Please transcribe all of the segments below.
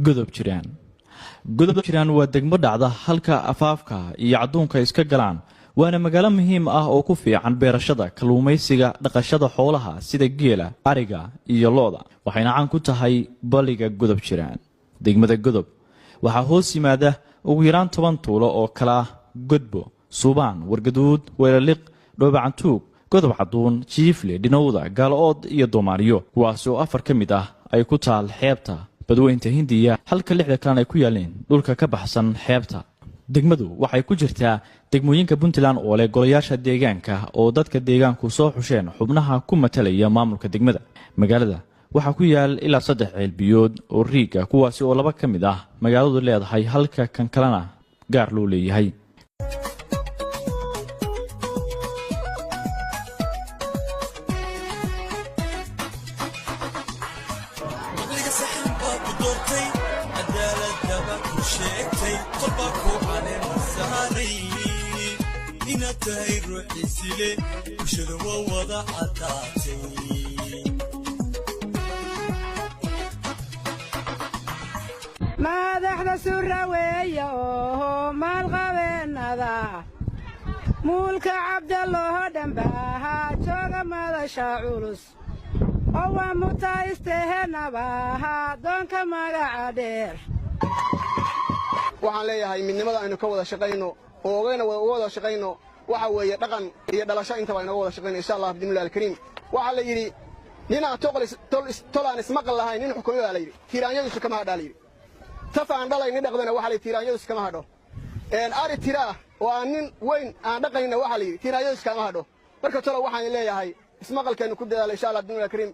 godob jiraan waa degmo dhacda halka afaafka iyo caduunka iska galaan waana magaalo muhiim ah oo ku fiican beerashada kalluumaysiga dhaqashada xoolaha sida geela ariga iyo looda waxayna caan ku tahay baliga godob jiraan degmada godob waxa hoos yimaada ugu yaraan 10 tuulo oo kala godbo suubaan wargaduud weelaliq dhoobacantuug godob caduun jiifle dhinowda gaalood iyo doomaariyo kuwaas oo afar ka mid ah ay ku taal xeebta badweynta Hindiya halka lixda kalena ay ku yaaleen dhulka ka baxsan xeebta degmadu waxay ku jirtaa degmooyinka Puntland oo leh golayaasha deegaanka oo dadka deegaanku soo xusheen xubnaha ku matalaya maamulka degmada magaalada waxa ku yaal ilaa 3 ceel biyood oo riiga kuwaas oo laba ka mid ah magaaladu leedahay halka kan kalena gaar loo leeyahay madaxda suraweeya oo maalqabeennada muulka cabdalooho dhanbaaha jooga madasha culus oo waa mutaystehenabaaha doonka magaca dheer waxaan leeyahay midnimada aynu ka wada shaqayno oo ogayna wada shaqayno waxa weeye dhaqan iyo dhalasho inta aynu wada shaqayno insha Allah bidnillaahi alkariim waxa la yiri nina tolaan ismaqal lahayn nin xukuumada la yiri tiraanyadiisu kama hadha la yiri tafaan dhalay nin dhaqdana waxa la tiraanyadiisu kama hadho ari tira oo nin weyn aan dhaqayna waxa la yiri tiraanyadiisu kama hadho marka tolo waxaan leeyahay ismaqalkeenu ku dadaalo insha Allah bidnillaahi alkariim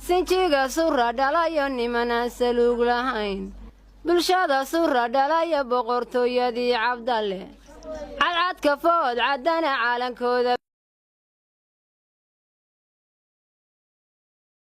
sinjiga sura dhalayo nimanaan saluug lahayn bulshada sura dhalayo boqortooyadii cabdalle cadcadka food caddana caalankooda